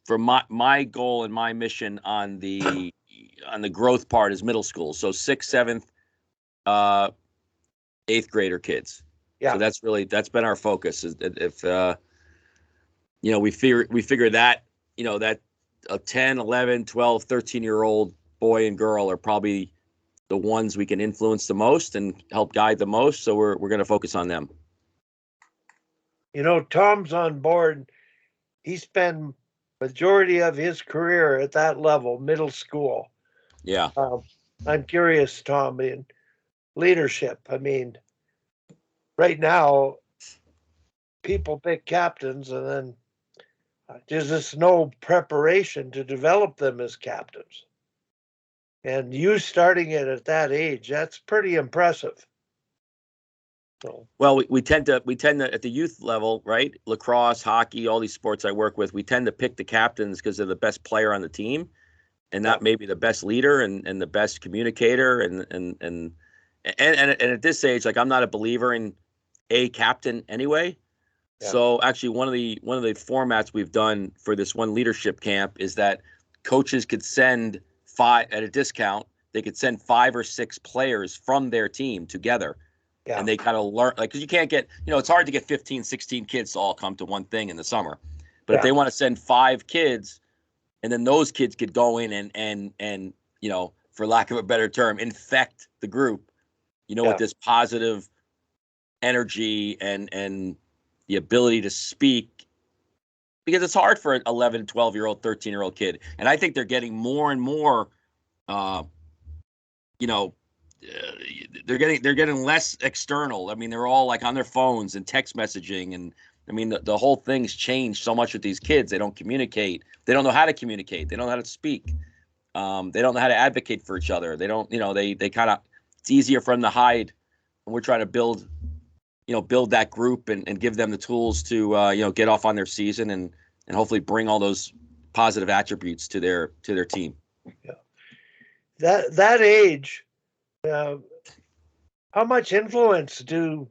for my goal and my mission on the growth part is middle school. So 6th, 7th, 8th grader kids. Yeah. So that's been our focus. Is if we figure that that a 10, 11, 12, 13-year-old boy and girl are probably the ones we can influence the most and help guide the most. So we're going to focus on them. Tom's on board. He spent majority of his career at that level, middle school. Yeah. I'm curious, Tom, in leadership. I mean, right now, people pick captains, and then there's just no preparation to develop them as captains. And you starting it at that age, that's pretty impressive. So. Well, we tend to at the youth level, right? Lacrosse, hockey, all these sports I work with, we tend to pick the captains because they're the best player on the team, and not maybe the best leader and the best communicator. And at this age, like, I'm not a believer in a captain anyway. Yeah. So actually, one of the formats we've done for this one leadership camp is that coaches could send 5 at a discount. They could send 5 or 6 players from their team together. Yeah. And they kind of learn, like, because you can't get, it's hard to get 15, 16 kids to all come to one thing in the summer. But if they want to send 5 kids, and then those kids could go in and for lack of a better term, infect the group, with this positive energy and the ability to speak, because it's hard for an 11, 12-year-old, 13-year-old kid. And I think they're getting more and more, they're getting less external. I mean, they're all like on their phones and text messaging. And I mean, the whole thing's changed so much with these kids. They don't communicate. They don't know how to communicate. They don't know how to speak. They don't know how to advocate for each other. They don't, they kind of, it's easier for them to hide. And we're trying to build that group and give them the tools to, get off on their season and hopefully bring all those positive attributes to their team. Yeah. That age, how much influence do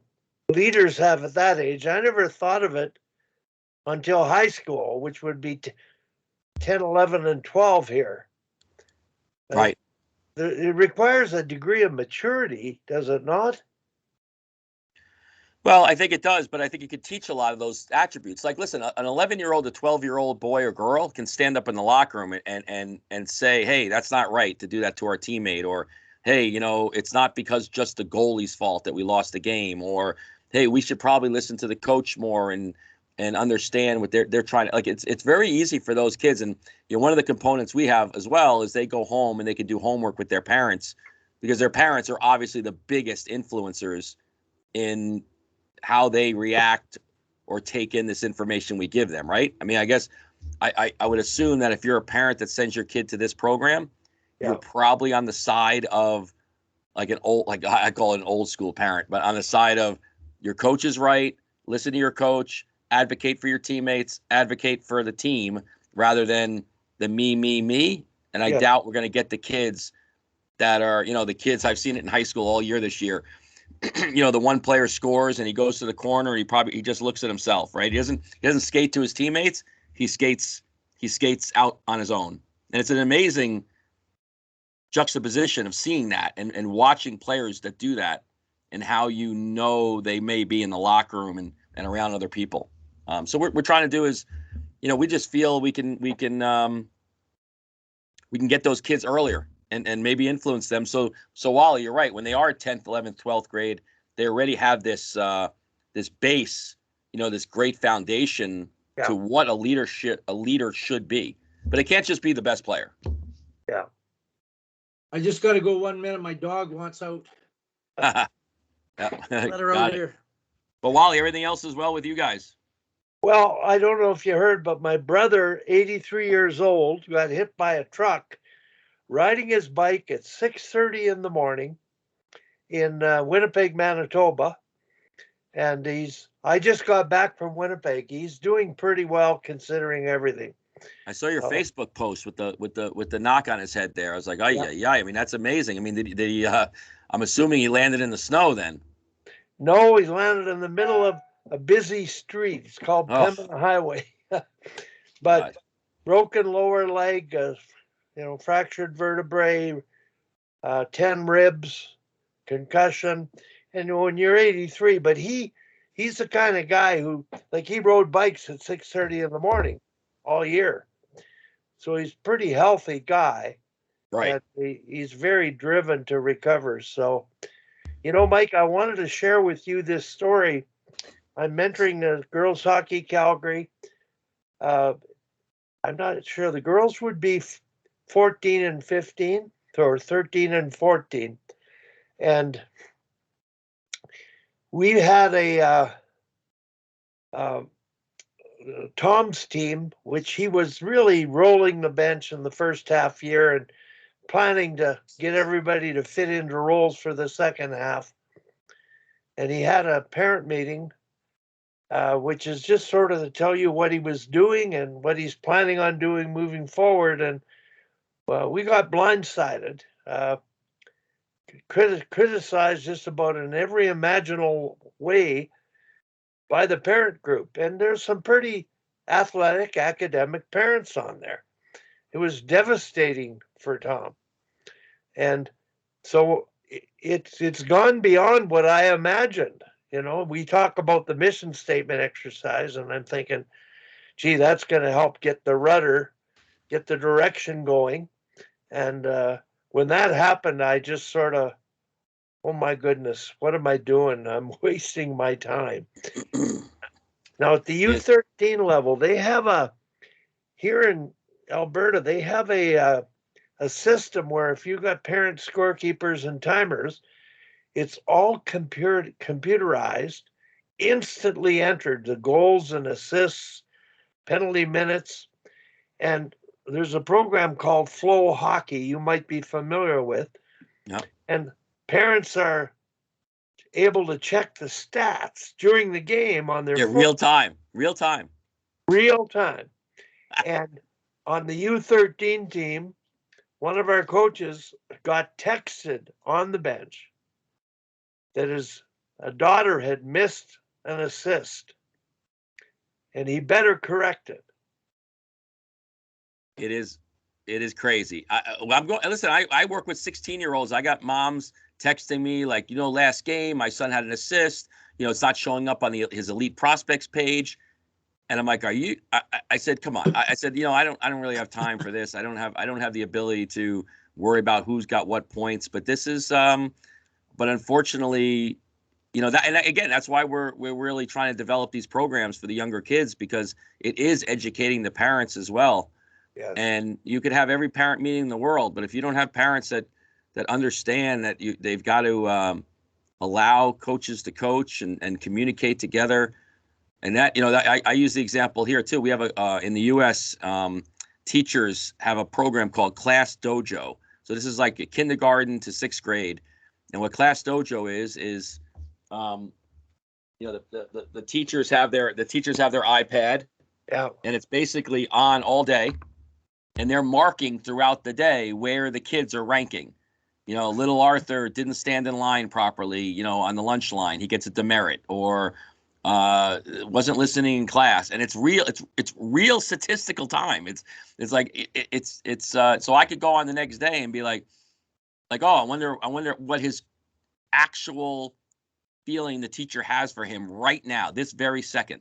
leaders have at that age? I never thought of it until high school, which would be 10, 11, and 12 here. Right. It requires a degree of maturity, does it not? Well, I think it does, but I think you could teach a lot of those attributes. Like, listen, an 11-year-old, a 12-year-old boy or girl can stand up in the locker room and say, hey, that's not right to do that to our teammate. Or, hey, it's not because just the goalie's fault that we lost the game. Or, hey, we should probably listen to the coach more and understand what they're trying to, like, it's very easy for those kids. And, one of the components we have as well is they go home and they can do homework with their parents, because their parents are obviously the biggest influencers in how they react or take in this information we give them, right? I mean, I guess I would assume that if you're a parent that sends your kid to this program, you're probably on the side of like I call it an old school parent, but on the side of your coach is right, listen to your coach, advocate for your teammates, advocate for the team, rather than the me. And I doubt we're going to get the kids that are, the kids, I've seen it in high school all year this year. The one player scores and he goes to the corner and he just looks at himself, right? He doesn't skate to his teammates. He skates out on his own. And it's an amazing juxtaposition of seeing that and watching players that do that, and how they may be in the locker room and around other people. So what we're trying to do is, we just feel we can get those kids earlier. And maybe influence them. So Wally, you're right. When they are 10th, 11th, 12th grade, they already have this base, this great foundation to what a leader should be. But it can't just be the best player. Yeah. I just got to go 1 minute. My dog wants out. Let her out here. But Wally, everything else is well with you guys? Well, I don't know if you heard, but my brother, 83 years old, got hit by a truck riding his bike at 6:30 in the morning in Winnipeg, Manitoba. And I just got back from Winnipeg. He's doing pretty well considering everything. I saw your Facebook post with the knock on his head there. I was like, yeah. I mean, that's amazing. I mean, did he I'm assuming he landed in the snow then. No, he landed in the middle of a busy street. It's called Pembina Highway. But broken lower leg, fractured vertebrae, 10 ribs, concussion. And when you're 83, but he's the kind of guy who, like, he rode bikes at 6:30 in the morning all year. So he's a pretty healthy guy. Right. And he's very driven to recover. So, Mike, I wanted to share with you this story. I'm mentoring the girls hockey Calgary. I'm not sure. The girls would be 14 and 15 or 13 and 14. And we had uh, Tom's team, which he was really rolling the bench in the first half year and planning to get everybody to fit into roles for the second half. And he had a parent meeting, which is just sort of to tell you what he was doing and what he's planning on doing moving forward. And we got blindsided, criticized just about in every imaginable way by the parent group. And there's some pretty athletic, academic parents on there. It was devastating for Tom. And so it's gone beyond what I imagined. We talk about the mission statement exercise, and I'm thinking, gee, that's going to help get the rudder, get the direction going. And when that happened, I just sort of, oh my goodness, what am I doing? I'm wasting my time. Now at the U13 level, they have here in Alberta, they have a system where if you've got parent scorekeepers and timers, it's all computerized, instantly entered, the goals and assists, penalty minutes. And there's a program called Flow Hockey you might be familiar with. Yep. And parents are able to check the stats during the game on their phone. Real time. And on the U13 team, one of our coaches got texted on the bench that his daughter had missed an assist, and he better correct it. It is crazy. I'm going. Listen, I work with 16-year-olds. I got moms texting me like, last game my son had an assist. It's not showing up on his elite prospects page, and I'm like, are you? I said, come on. I said, I don't really have time for this. I don't have the ability to worry about who's got what points. But this is, but unfortunately, that, and again, that's why we're really trying to develop these programs for the younger kids, because it is educating the parents as well. Yes. And you could have every parent meeting in the world, but if you don't have parents that understand that they've got to allow coaches to coach and communicate together, and that I use the example here too. We have in the U.S. Teachers have a program called Class Dojo. So this is like a kindergarten to 6th grade, and what Class Dojo is the teachers have their iPad, yeah, and it's basically on all day. And they're marking throughout the day where the kids are ranking. Little Arthur didn't stand in line properly, on the lunch line. He gets a demerit, or wasn't listening in class. And it's real statistical time. It's like so I could go on the next day and be like, oh, I wonder what his actual feeling the teacher has for him right now, this very second.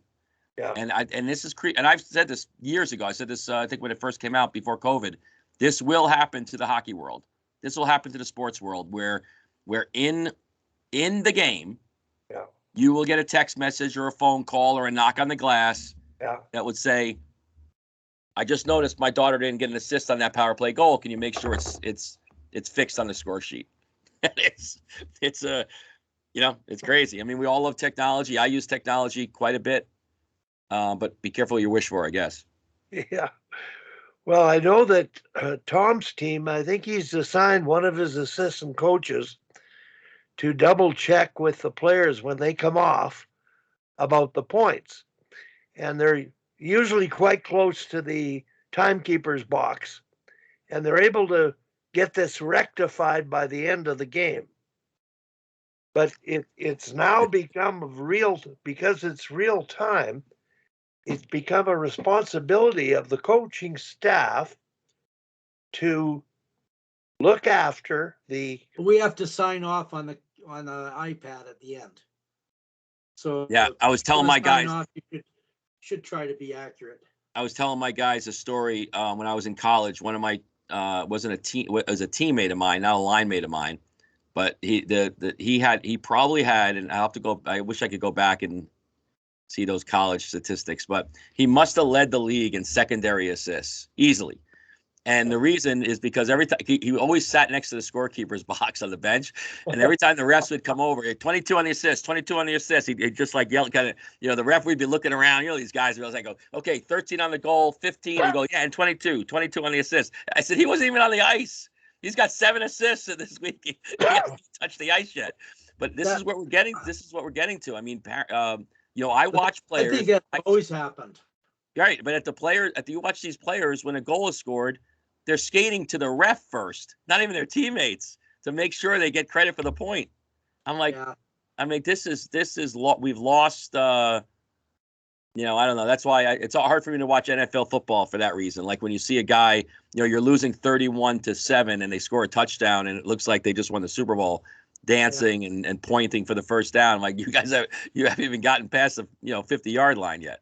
Yeah. And this is and I've said this years ago. I said this I think when it first came out before COVID. This will happen to the hockey world. This will happen to the sports world, where in the game, yeah, you will get a text message or a phone call or a knock on the glass, yeah, that would say, "I just noticed my daughter didn't get an assist on that power play goal. Can you make sure it's fixed on the score sheet?" it's crazy. I mean, we all love technology. I use technology quite a bit. But be careful what you wish for, I guess. Yeah. Well, I know that Tom's team, I think he's assigned one of his assistant coaches to double check with the players when they come off about the points. And they're usually quite close to the timekeeper's box. And they're able to get this rectified by the end of the game. But it's now become because it's real time, it's become a responsibility of the coaching staff to look after the. We have to sign off on the iPad at the end. So Yeah, I was telling my guys. Off, you should try to be accurate. I was telling my guys a story when I was in college. One of my was a teammate of mine, not a line mate of mine, but he probably had, and I'll have to go. I wish I could go back and see those college statistics, but he must have led the league in secondary assists easily. And the reason is because every time he always sat next to the scorekeeper's box on the bench, and every time the refs would come over, 22 on the assist, 22 on the assist, he'd just like yell, kind of, the ref would be looking around, these guys would like go, okay, 13 on the goal, 15, and go, yeah, and 22 on the assist. I said, he wasn't even on the ice. He's got 7 assists this week. He hasn't touched the ice yet. But this is what we're getting. This is what we're getting to. I mean, I watch players. I think that always happened. Right, but you watch these players when a goal is scored, they're skating to the ref first, not even their teammates, to make sure they get credit for the point. I'm like, yeah. I mean, we've lost. I don't know. That's why it's hard for me to watch NFL football for that reason. Like when you see a guy, you're losing 31-7 and they score a touchdown and it looks like they just won the Super Bowl, dancing and pointing for the first down. I'm like, you haven't even gotten past the 50-yard line yet.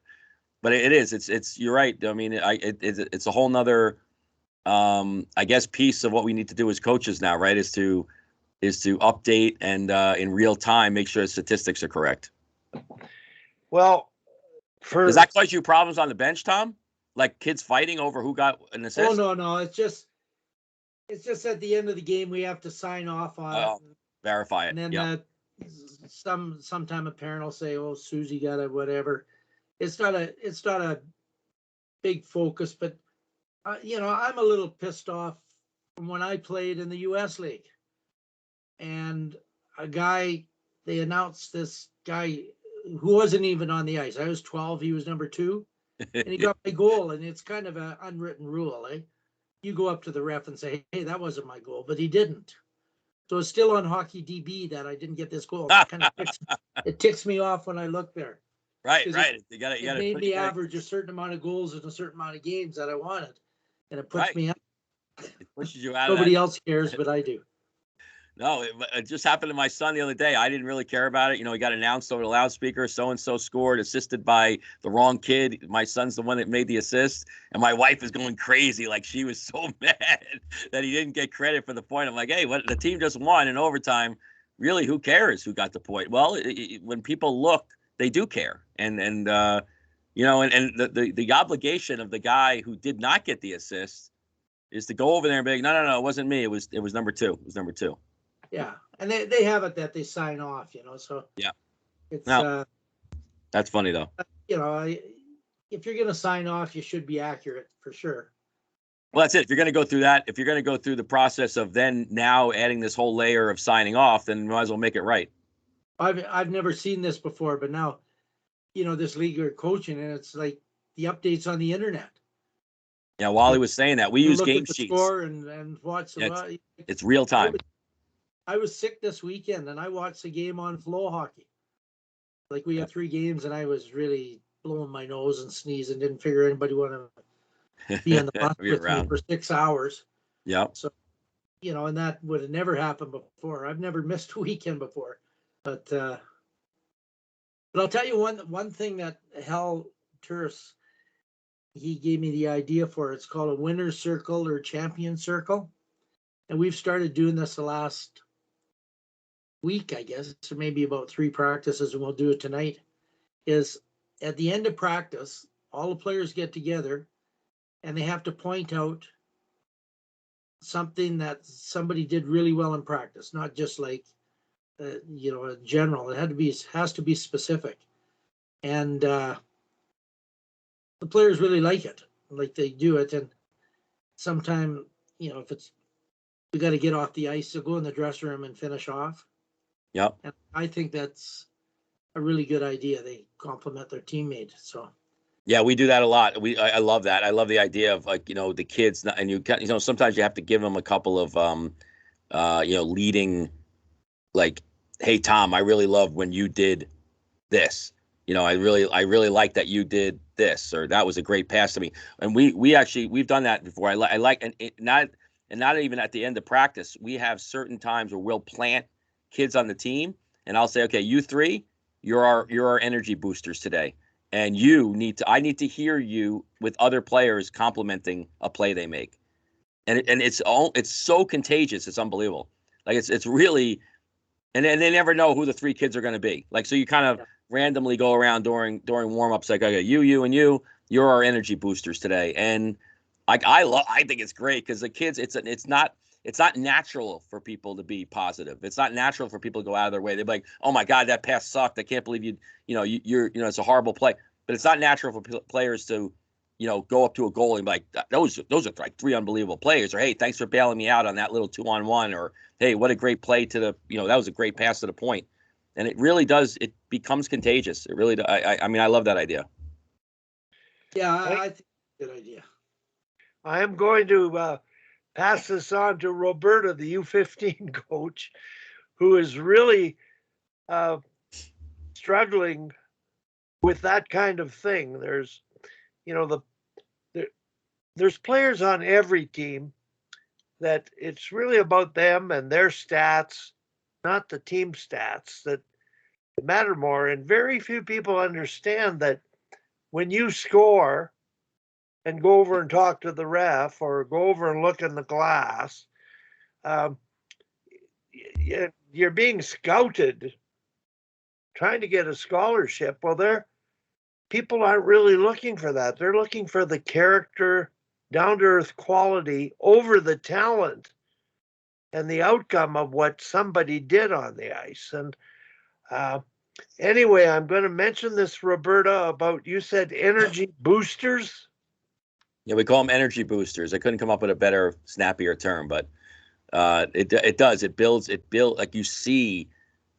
But it's you're right. I mean, it's a whole nother. I guess piece of what we need to do as coaches now, right, is to update and in real time make sure the statistics are correct. Well, does that cause you problems on the bench, Tom? Like kids fighting over who got an assist? Oh no, it's just at the end of the game we have to sign off on it, verify it, and then sometime a parent will say, "Oh, Susie got it," whatever. It's not a big focus, but. I'm a little pissed off from when I played in the U.S. League. And they announced this guy who wasn't even on the ice. I was 12, he was number 2, and he got my goal. And it's kind of an unwritten rule, eh? You go up to the ref and say, hey, that wasn't my goal, but he didn't. So it's still on Hockey DB that I didn't get this goal. It ticks me off when I look there. Right. It made me average a certain amount of goals in a certain amount of games that I wanted. And it puts me out. It pushes you out. Nobody else cares, but I do. No, it just happened to my son the other day. I didn't really care about it. He got announced over the loudspeaker. So-and-so scored, assisted by the wrong kid. My son's the one that made the assist. And my wife is going crazy. Like, she was so mad that he didn't get credit for the point. I'm like, hey, the team just won in overtime. Really, who cares who got the point? Well, when people look, they do care. And the obligation of the guy who did not get the assist is to go over there and be like, no, it wasn't me. It was number 2. It was number 2. Yeah, and they have it that they sign off, So yeah, it's that's funny though. If you're gonna sign off, you should be accurate for sure. Well, that's it. If you're gonna go through that, if you're gonna go through the process of then now adding this whole layer of signing off, then you might as well make it right. I've never seen this before, but now. This league are coaching, and it's like the updates on the internet. Yeah, Wally was saying that we use game sheets. Score and watch the. It's real time. I was sick this weekend, and I watched the game on Flow Hockey. Like we had 3 games, and I was really blowing my nose and sneezing. Didn't figure anybody wanted to be on the bus with me for 6 hours. Yeah. So, and that would have never happened before. I've never missed a weekend before, but I'll tell you one thing that Hal Turris, he gave me the idea for. It's called a winner's circle or champion circle. And we've started doing this the last week, I guess, or maybe about 3 practices, and we'll do it tonight, is at the end of practice, all the players get together and they have to point out something that somebody did really well in practice, not just like, in general. It has to be specific. And the players really like it. Like they do it. And sometime, if it's, we got to get off the ice, so go in the dressing room and finish off. Yep. And I think that's a really good idea. They compliment their teammate. So. Yeah, we do that a lot. I love that. I love the idea of the kids, and sometimes you have to give them a couple of leading, like, hey Tom, I really love when you did this, I really like that you did this, or that was a great pass to me. And we've done that before. I like, and not even at the end of practice. We have certain times where we'll plant kids on the team, and I'll say, okay, you three, you're our energy boosters today, and I need to hear you with other players complimenting a play they make, and it's so contagious. It's unbelievable. Like it's really, and they never know who the three kids are going to be. Like, so you kind of randomly go around during warm-ups, like, okay, you and you're our energy boosters today. And like I think it's great because the kids, it's not natural for people to be positive. It's not natural for people to go out of their way. They're like, oh my God, that pass sucked. I can't believe you're it's a horrible play. But it's not natural for players to go up to a goal and be like, those are like three unbelievable plays, or hey, thanks for bailing me out on that little 2-on-1, or hey, what a great play to the, that was a great pass to the point. And it really does, it becomes contagious. It really does. I mean, I love that idea. Yeah, I think it's a good idea. I am going to pass this on to Roberta, the U15 coach, who is really struggling with that kind of thing. There's, there's players on every team that it's really about them and their stats, not the team stats, that matter more. And very few people understand that when you score and go over and talk to the ref or go over and look in the glass, you're being scouted trying to get a scholarship. Well, people aren't really looking for that. They're looking for the character, down-to-earth quality over the talent and the outcome of what somebody did on the ice. And anyway, I'm going to mention this, Roberta, about, you said energy boosters. Yeah, we call them energy boosters. I couldn't come up with a better, snappier term, but it does. It builds, like you see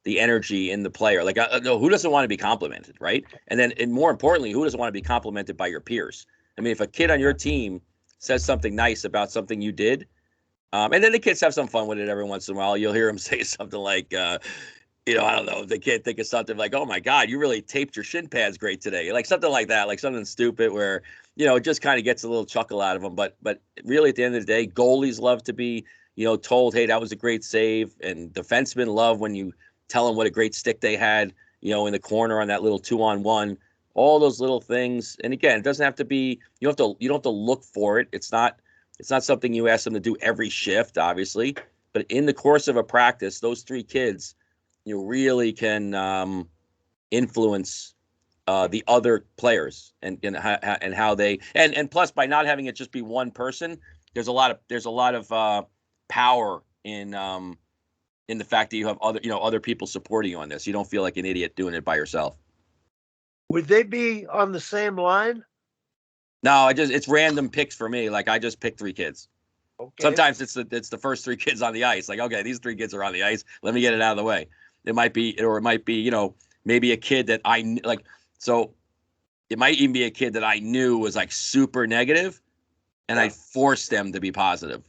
the energy in the player. Like, who doesn't want to be complimented, right? And then, and more importantly, who doesn't want to be complimented by your peers? I mean, if a kid on your team says something nice about something you did, and then the kids have some fun with it every once in a while, you'll hear them say something like, I don't know, they can't think of something like, oh my God, you really taped your shin pads great today. Like something like that, like something stupid where, it just kind of gets a little chuckle out of them. But really at the end of the day, goalies love to be, told, hey, that was a great save. And defensemen love when you tell them what a great stick they had, in the corner on that little 2-on-1, all those little things. And again, it doesn't have to be, you don't have to look for it. It's not something you ask them to do every shift, obviously. But in the course of a practice, those three kids, you really can influence the other players and how they, and plus by not having it just be one person, there's a lot of power in the fact that you have other people supporting you on this. You don't feel like an idiot doing it by yourself. Would they be on the same line? No, it's random picks for me. Like I just pick three kids. Okay. Sometimes it's the first three kids on the ice. Like, okay, these three kids are on the ice. Let me get it out of the way. It might be maybe a kid that I like. So it might even be a kid that I knew was like super negative, and I forced them to be positive.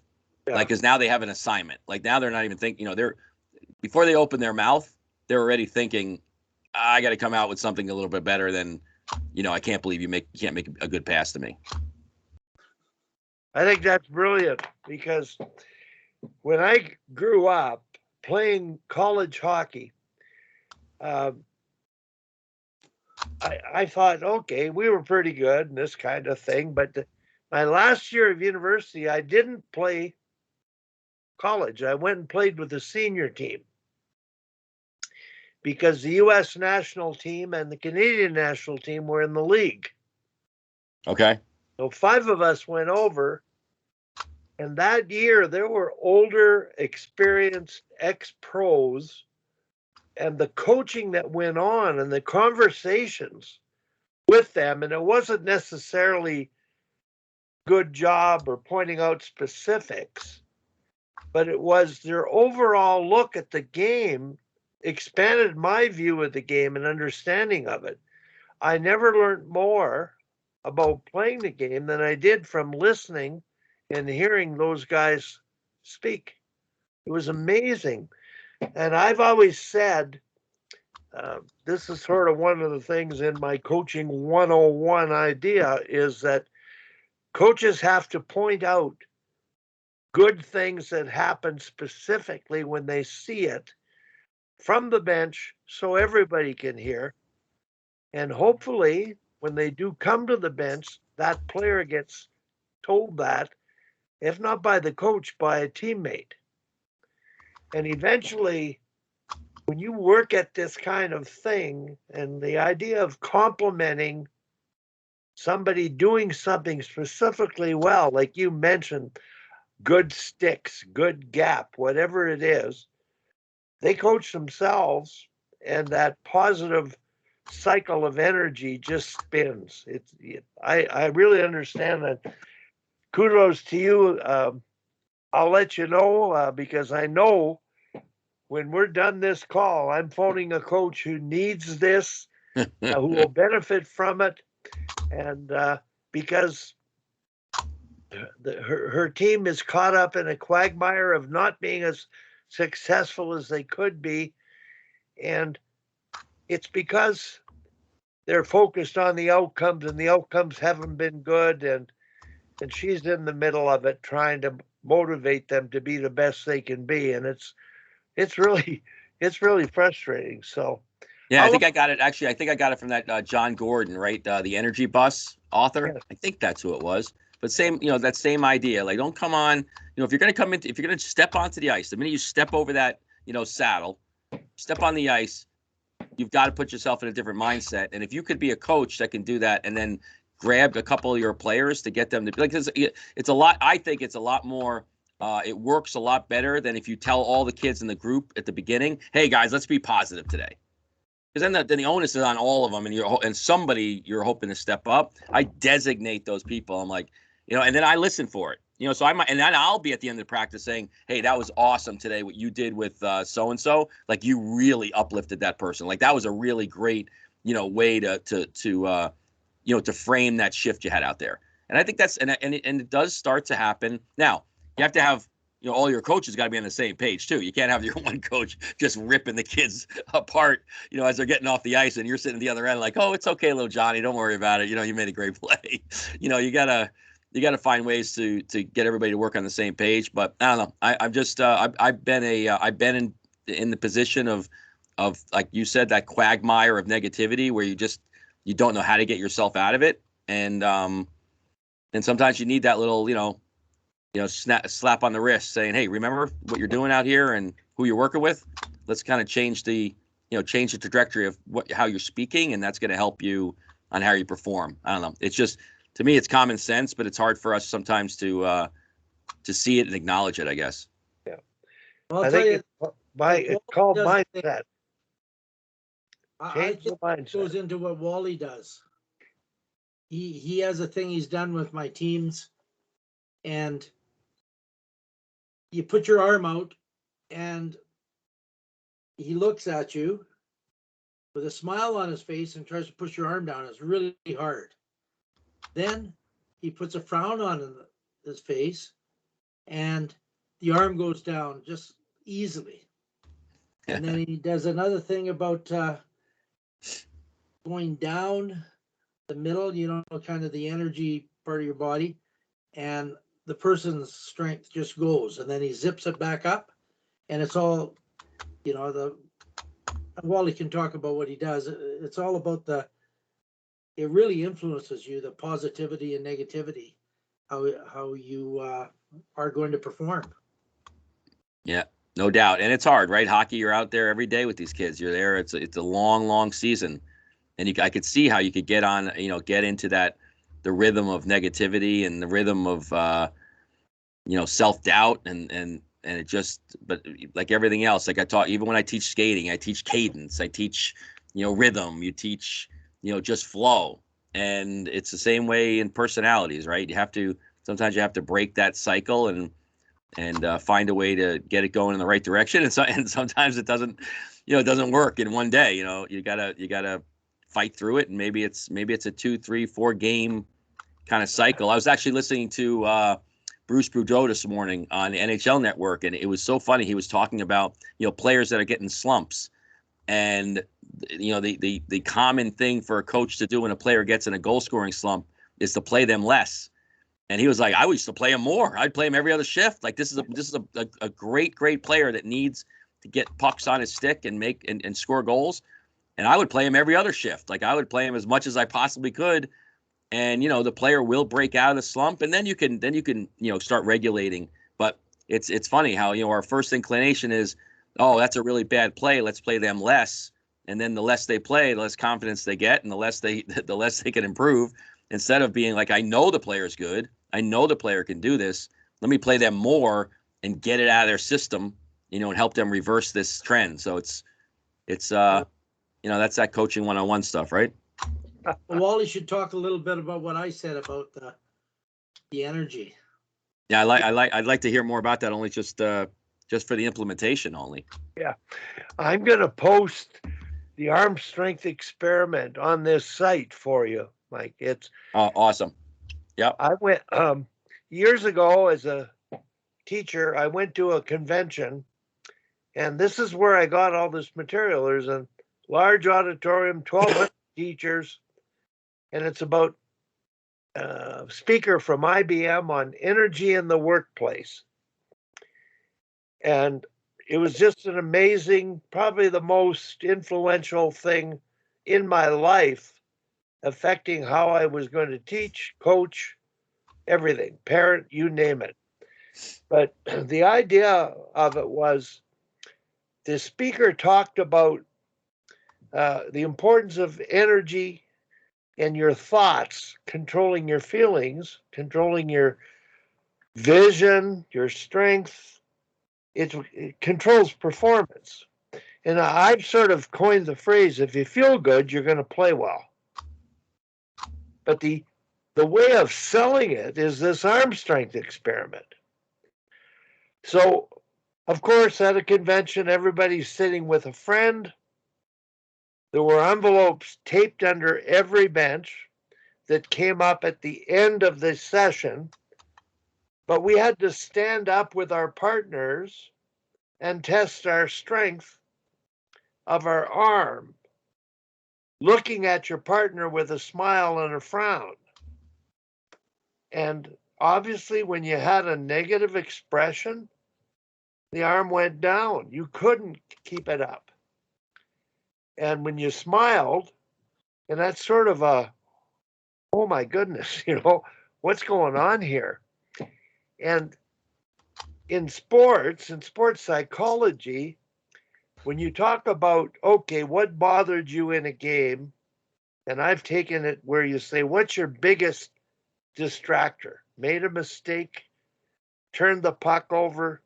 Yeah. Like, because now they have an assignment. Like now they're not even thinking. They're before they open their mouth, they're already thinking, I got to come out with something a little bit better than, I can't believe you can't make a good pass to me. I think that's brilliant because when I grew up playing college hockey, I thought, okay, we were pretty good and this kind of thing. But my last year of university, I didn't play college. I went and played with the senior team because the U.S. national team and the Canadian national team were in the league. Okay. So 5 of us went over. And that year, there were older, experienced ex-pros, and the coaching that went on and the conversations with them, and it wasn't necessarily good job or pointing out specifics, but it was their overall look at the game expanded my view of the game and understanding of it. I never learned more about playing the game than I did from listening and hearing those guys speak. It was amazing. And I've always said this is sort of one of the things in my coaching 101 idea is that coaches have to point out good things that happen specifically when they see it from the bench so everybody can hear. And hopefully, when they do come to the bench, that player gets told that, if not by the coach, by a teammate. And eventually, when you work at this kind of thing and the idea of complimenting somebody doing something specifically well, like you mentioned, good sticks, good gap, whatever it is, they coach themselves and that positive cycle of energy just spins. I really understand that. Kudos to you. I'll let you know because I know when we're done this call, I'm phoning a coach who needs this, who will benefit from it. And because her team is caught up in a quagmire of not being as successful as they could be. And it's because they're focused on the outcomes and the outcomes haven't been good. And she's in the middle of it trying to motivate them to be the best they can be. And it's really frustrating. So Yeah, I think I got it. Actually, I think I got it from that John Gordon, right? The Energy Bus author. Yes. I think that's who it was. But same, that same idea. Like, don't come on. If you're going to come in, if you're going to step onto the ice, the minute you step over that, saddle, step on the ice, you've got to put yourself in a different mindset. And if you could be a coach that can do that, and then grab a couple of your players to get them to like, it's a lot. I think it's a lot more. It works a lot better than if you tell all the kids in the group at the beginning, "Hey guys, let's be positive today." Because then the onus is on all of them, and somebody you're hoping to step up. I designate those people. I'm like, and then I listen for it. So I might, and then I'll be at the end of the practice saying, "Hey, that was awesome today. What you did with so and so, like you really uplifted that person. Like that was a really great, way to frame that shift you had out there." And I think that's and it does start to happen. Now you have to have. All your coaches got to be on the same page too. You can't have your one coach just ripping the kids apart, as they're getting off the ice, and you're sitting at the other end like, "Oh, it's okay, little Johnny, don't worry about it. You made a great play." You gotta find ways to get everybody to work on the same page. But I don't know. I'm just I've been in the position of like you said, that quagmire of negativity where you don't know how to get yourself out of it, and sometimes you need that little slap on the wrist saying, "Hey, remember what you're doing out here and who you're working with? Let's kind of change the trajectory of how you're speaking, and that's going to help you on how you perform." I don't know. It's just, to me, it's common sense, but it's hard for us sometimes to see it and acknowledge it, I guess. Yeah. Well, I think it's called mindset. I think it goes into what Wally does. He has a thing he's done with my teams, and you put your arm out and he looks at you with a smile on his face and tries to push your arm down. It's really hard. Then he puts a frown on his face and the arm goes down just easily. And then he does another thing about going down the middle, kind of the energy part of your body, and the person's strength just goes, and then he zips it back up, and it's all, Wally can talk about what he does. It's all about it really influences you, the positivity and negativity, how you are going to perform. Yeah, no doubt. And it's hard, right? Hockey, you're out there every day with these kids. You're there. It's a long, long season. And I could see how you could get into the rhythm of negativity and the rhythm of, self-doubt and it just, but like everything else, like even when I teach skating, I teach cadence, I teach, rhythm, you teach, just flow. And it's the same way in personalities, right? Sometimes you have to break that cycle and find a way to get it going in the right direction. And sometimes it doesn't work in one day. You gotta fight through it. And maybe it's a 2, 3, 4 game kind of cycle. I was actually listening to Bruce Boudreau this morning on the NHL Network, and it was so funny. He was talking about players that are getting slumps, And the common thing for a coach to do when a player gets in a goal scoring slump is to play them less. And he was like, I used to play him more. I'd play him every other shift. Like this is a great player that needs to get pucks on his stick and make and score goals. And I would play him every other shift. Like I would play him as much as I possibly could. And the player will break out of the slump, and then you can start regulating. But it's funny how our first inclination is, oh, that's a really bad play. Let's play them less. And then the less they play, the less confidence they get, and the less they can improve. Instead of being like, I know the player's good. I know the player can do this. Let me play them more and get it out of their system, and help them reverse this trend. So it's that's that coaching 101 stuff, right? Well, Wally should talk a little bit about what I said about the energy. Yeah, I'd like to hear more about that. Only just for the implementation only. Yeah, I'm gonna post the arm strength experiment on this site for you, Mike. It's awesome. Yeah, I went years ago as a teacher. I went to a convention, and this is where I got all this material. There's a large auditorium, 1,200 teachers, and it's about a speaker from IBM on energy in the workplace. And it was just an amazing, probably the most influential thing in my life, affecting how I was going to teach, coach, everything, parent, you name it. But the idea of it was the speaker talked about the importance of energy and your thoughts controlling your feelings, controlling your vision, your strength. It controls performance. And I've sort of coined the phrase, if you feel good, you're going to play well. But the way of selling it is this arm strength experiment. So, of course, at a convention, everybody's sitting with a friend. There were envelopes taped under every bench that came up at the end of the session, but we had to stand up with our partners and test our strength of our arm, looking at your partner with a smile and a frown. And obviously, when you had a negative expression, the arm went down. You couldn't keep it up. And when you smiled, and that's sort of a, oh my goodness, what's going on here? And in sports psychology, when you talk about, okay, what bothered you in a game, and I've taken it where you say, what's your biggest distractor? Made a mistake, turned the puck over.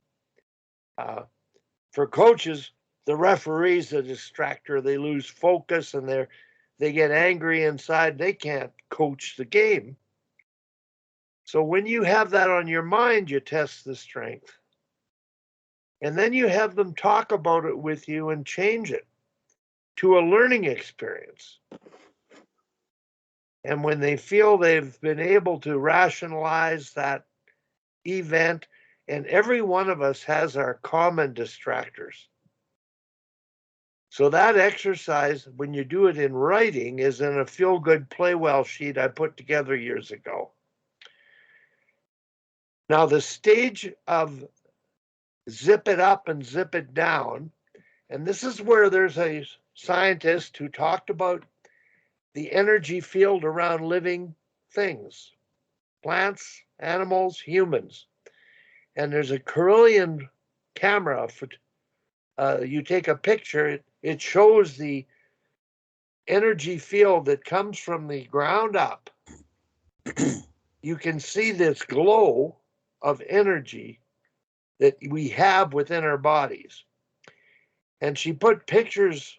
For coaches, the referee's a distractor. They lose focus and they get angry inside. They can't coach the game. So when you have that on your mind, you test the strength. And then you have them talk about it with you and change it to a learning experience. And when they feel they've been able to rationalize that event, and every one of us has our common distractors. So that exercise, when you do it in writing, is in a feel good, play well sheet I put together years ago. Now, the stage of zip it up and zip it down, and this is where there's a scientist who talked about the energy field around living things, plants, animals, humans. And there's a Carillion camera. You take a picture, it shows the energy field that comes from the ground up. You can see this glow of energy that we have within our bodies. And she put pictures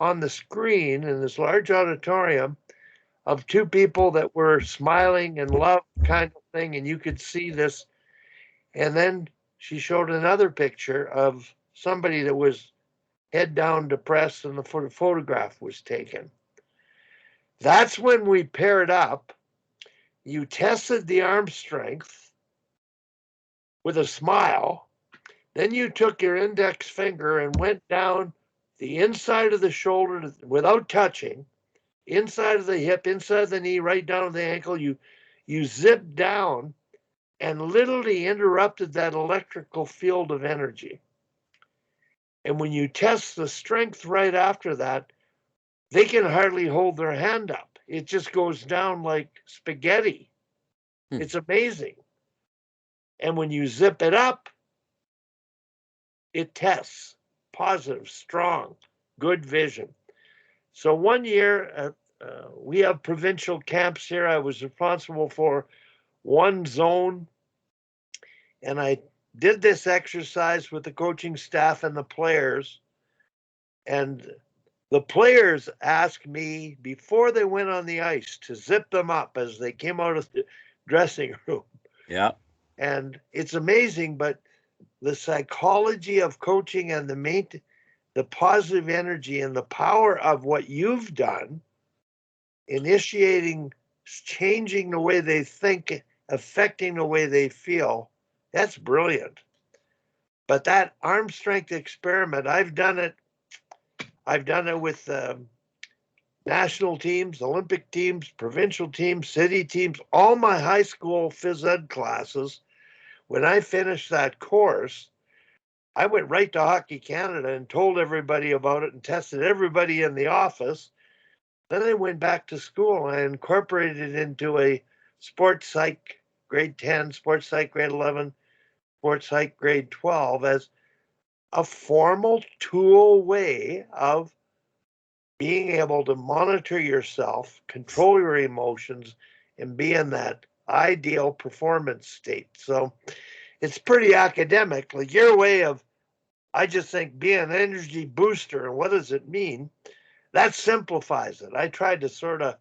on the screen in this large auditorium of two people that were smiling and love kind of thing, and you could see this. And then she showed another picture of somebody that was head down, depressed, and the photograph was taken. That's when we paired up. You tested the arm strength with a smile. Then you took your index finger and went down the inside of the shoulder without touching, inside of the hip, inside of the knee, right down to the ankle. You zip down and literally interrupted that electrical field of energy. And when you test the strength right after that, they can hardly hold their hand up. It just goes down like spaghetti. It's amazing. And when you zip it up, it tests positive, strong, good vision. So one year, we have provincial camps here. I was responsible for one zone, and I did this exercise with the coaching staff and the players. And the players asked me before they went on the ice to zip them up as they came out of the dressing room. Yeah. And it's amazing, but the psychology of coaching and the positive energy and the power of what you've done, initiating, changing the way they think, affecting the way they feel, that's brilliant. But that arm strength experiment, I've done it with national teams, Olympic teams, provincial teams, city teams, all my high school phys ed classes. When I finished that course, I went right to Hockey Canada and told everybody about it and tested everybody in the office. Then I went back to school and I incorporated it into a sports psych grade 10, sports psych grade 11, sports psych grade 12 as a formal tool way of being able to monitor yourself, control your emotions, and be in that ideal performance state. So it's pretty academic. Like your way of, I just think, being an energy booster and what does it mean? That simplifies it. I tried to sort of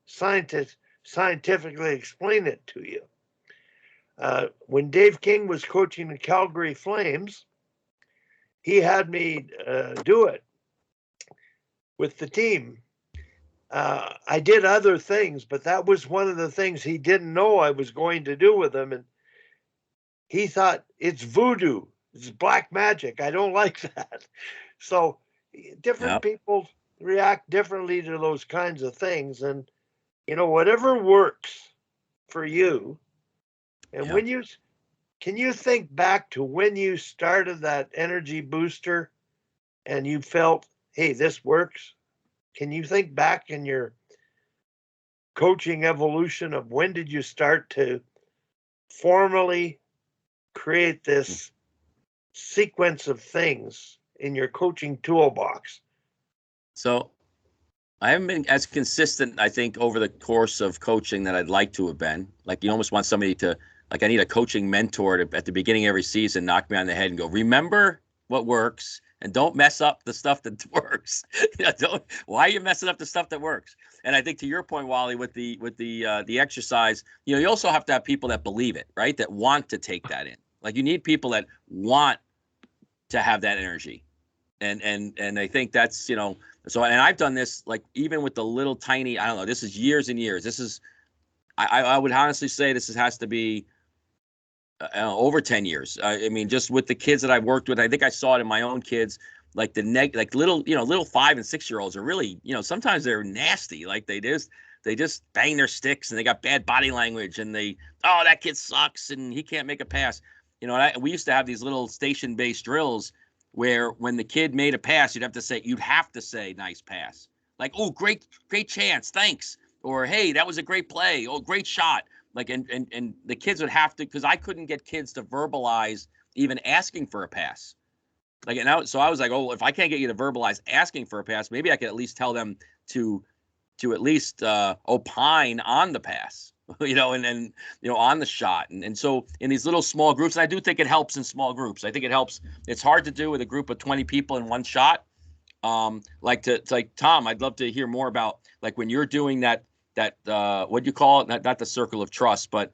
scientifically explain it to you. When Dave King was coaching the Calgary Flames, he had me do it with the team. I did other things, but that was one of the things he didn't know I was going to do with him. And he thought it's voodoo, it's black magic. I don't like that. So different people react differently to those kinds of things. And, whatever works for you. And can you think back to when you started that energy booster and you felt, hey, this works? Can you think back in your coaching evolution of when did you start to formally create this sequence of things in your coaching toolbox? So I haven't been as consistent, I think, over the course of coaching that I'd like to have been. Like, you almost want somebody to, like, I need a coaching mentor to, at the beginning of every season, knock me on the head and go, remember what works and don't mess up the stuff that works. Why are you messing up the stuff that works? And I think to your point, Wally, with the exercise, you also have to have people that believe it, right? That want to take that in. Like, you need people that want to have that energy. And I think that's, so, and I've done this, like, even with the little tiny, I don't know, this is years and years. This is, I would honestly say this has to be over 10 years. I mean, just with the kids that I've worked with, I think I saw it in my own kids, like like little 5 and 6 year olds are really, sometimes they're nasty. Like they just bang their sticks and they got bad body language and that kid sucks and he can't make a pass. And we used to have these little station-based drills where when the kid made a pass, you'd have to say nice pass. Like, oh, great chance, thanks. Or, hey, that was a great play. Oh, great shot. Like, and the kids would have to, because I couldn't get kids to verbalize even asking for a pass. Like, so I was like, oh, if I can't get you to verbalize asking for a pass, maybe I could at least tell them to at least opine on the pass, and on the shot. And so in these little small groups, and I do think it helps in small groups. I think it helps. It's hard to do with a group of 20 people in one shot. Like Tom, I'd love to hear more about, like, when you're doing that what do you call it? Not the circle of trust, but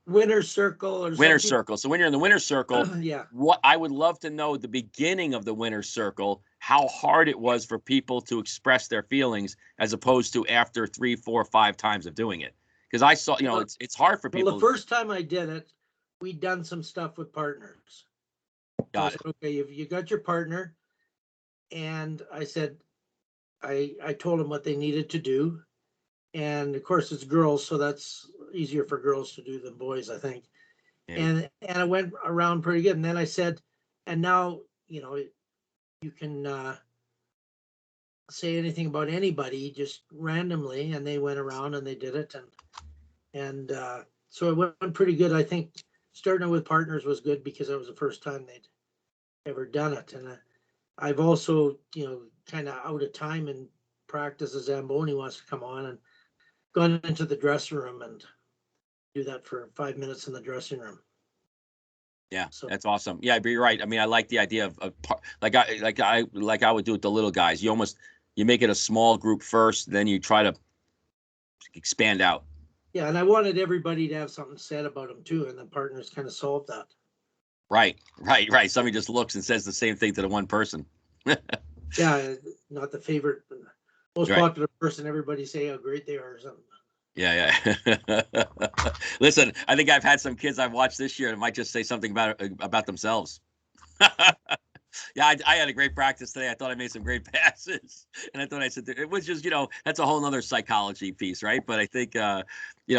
winner circle or winner circle. So when you're in the winner circle, yeah. What I would love to know the beginning of the winner circle, how hard it was for people to express their feelings as opposed to after 3, 4, 5 times of doing it. Because I saw, it's hard for people. Well, the first time I did it, we'd done some stuff with partners. So I Got said, it. okay, you got your partner. And I said, I told them what they needed to do. And of course it's girls, so that's easier for girls to do than boys, I think. Maybe. And it went around pretty good. And then I said, and now, you can say anything about anybody just randomly. And they went around and they did it. And so it went pretty good. I think starting with partners was good because it was the first time they'd ever done it. And I've also, kind of out of time in practice as Zamboni wants to come on and gone into the dressing room and do that for 5 minutes in the dressing room. Yeah, So that's awesome. Yeah, but you're right. I mean, I like the idea of like I would do with the little guys. You make it a small group first, then you try to expand out. yeah, and I wanted everybody to have something said about them too, and the partners kind of solved that. Right. Somebody just looks and says the same thing to the one person. Yeah, not the favorite, most Right. popular person. Everybody say how great they are or something. Yeah. Listen, I think I've had some kids I've watched this year that might just say something about themselves. Yeah, I had a great practice today. I thought I made some great passes, and I thought I said it was just that's a whole nother psychology piece, right? But I think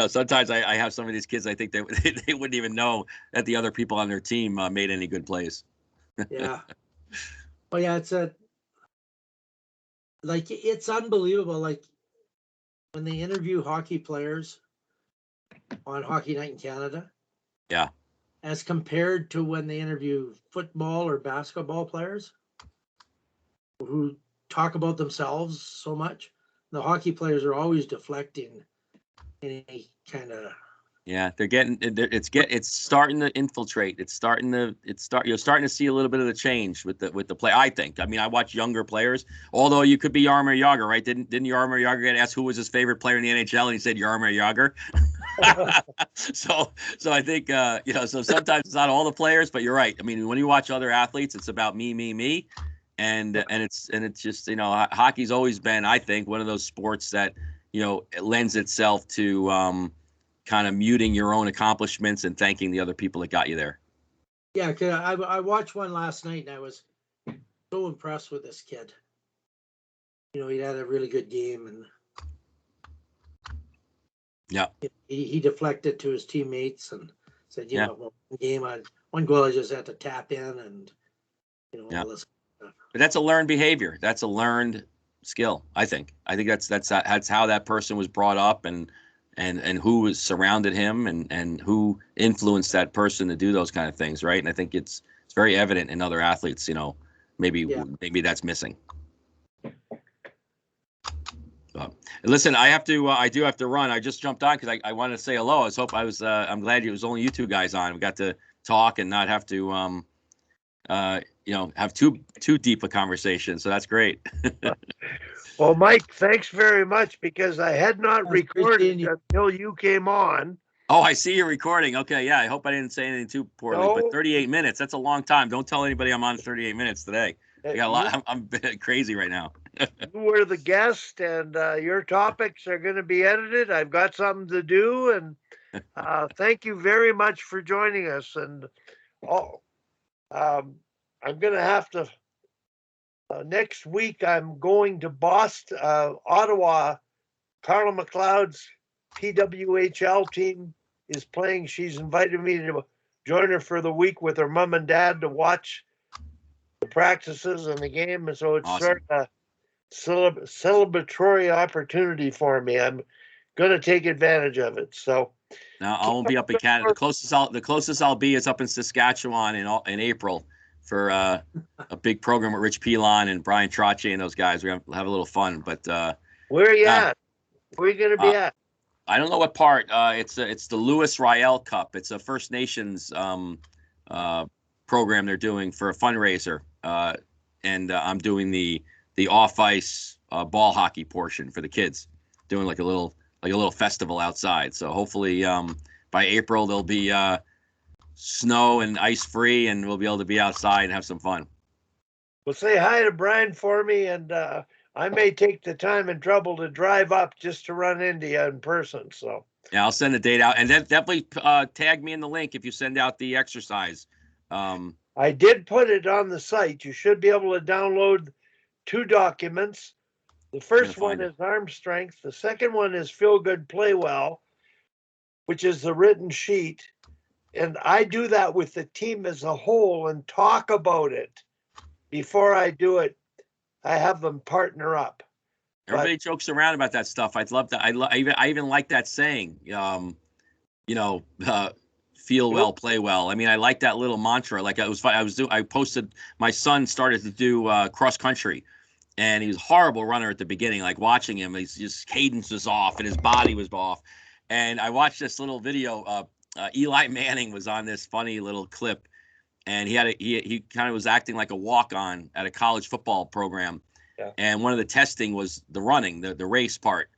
sometimes I have some of these kids. I think they they wouldn't even know that the other people on their team made any good plays. Yeah. Oh yeah, it's unbelievable. Like when they interview hockey players on Hockey Night in Canada, Yeah. as compared to when they interview football or basketball players who talk about themselves so much. The hockey players are always deflecting any kind of. Yeah, it's starting to infiltrate. You're starting to see a little bit of the change with the play. I think. I mean, I watch younger players. Although you could be Jaromir Jagr, right? Didn't Jaromir Jagr get asked who was his favorite player in the NHL, and he said Jaromir Jagr. So I think so sometimes it's not all the players, but you're right. I mean, when you watch other athletes, it's about me, and it's just hockey's always been, I think, one of those sports that it lends itself to kind of muting your own accomplishments and thanking the other people that got you there. Yeah, cause I watched one last night and I was so impressed with this kid. He had a really good game and yeah, he deflected to his teammates and said, one goal I just had to tap in and all this stuff. But that's a learned behavior. That's a learned skill. I think that's how that person was brought up and who was surrounded him and who influenced that person to do those kind of things, right? And I think it's very evident in other athletes. Maybe that's missing. Listen, I do have to run. I just jumped on because I wanted to say hello. I'm glad it was only you two guys on. We got to talk and not have to have too deep a conversation. So that's great. Well, Mike, thanks very much because I had not recorded until you came on. Oh, I see you're recording. Okay, yeah. I hope I didn't say anything too poorly, but 38 minutes, that's a long time. Don't tell anybody I'm on 38 minutes today. I got a lot. I'm crazy right now. You were the guest, and your topics are going to be edited. I've got something to do, and thank you very much for joining us. And I'm going to have to next week. I'm going to Boston, Ottawa. Carla McLeod's PWHL team is playing. She's invited me to join her for the week with her mom and dad to watch the practices and the game. And so it's Awesome. sort of a celebratory opportunity for me. I'm going to take advantage of it. So now I won't be up in Canada. The closest I'll be is up in Saskatchewan in April for a big program with Rich Pilon and Brian Trottier and those guys. We're gonna have a little fun. But where are you at? Where are you going to be at? I don't know what part. It's the Louis Riel Cup. It's a First Nations program they're doing for a fundraiser, and I'm doing the off ice ball hockey portion for the kids, doing like a little festival outside. So hopefully by April there'll be snow and ice free, and we'll be able to be outside and have some fun. Well, say hi to Brian for me, and I may take the time and trouble to drive up just to run into you in person. So yeah, I'll send the date out, and then definitely tag me in the link if you send out the exercise. I I did put it on the site. You should be able to download 2 documents. The first one is arm strength. The second one is feel good, play well, which is the written sheet. And I do that with the team as a whole and talk about it before I do it. I have them partner up. Everybody jokes around about that stuff. I'd love that. I even like that saying. Feel well, play well. I mean, I like that little mantra. Like I posted. My son started to do cross country, and he was a horrible runner at the beginning. Like watching him, his just cadence was off and his body was off. And I watched this little video. Eli Manning was on this funny little clip, and he kind of was acting like a walk-on at a college football program. Yeah. And one of the testing was the running, the race part.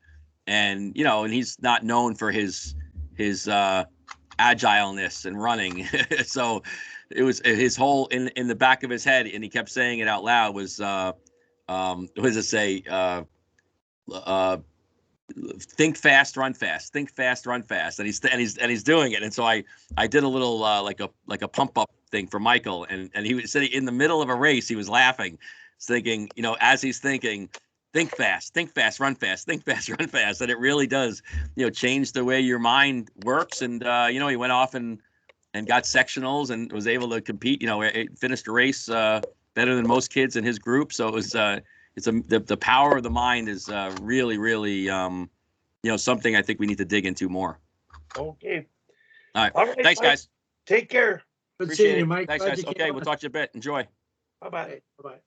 And and he's not known for his agileness and running. So it was his whole in the back of his head, and he kept saying it out loud, was what does it say? Think fast, run fast. Think fast, run fast. And he's doing it. And so I did a little like a pump up thing for Michael, and he was sitting in the middle of a race. He was laughing, thinking, as he's thinking, think fast, run fast, think fast, run fast. And it really does, change the way your mind works. And he went off and got sectionals and was able to compete. Finished a race better than most kids in his group. So it was the power of the mind is really, really something I think we need to dig into more. Okay. All right. Thanks, Mike. guys. Take care. Good seeing you, Mike. Thanks, Glad guys. you came Okay, on. we'll talk to you a bit. Enjoy. Bye-bye. Bye-bye.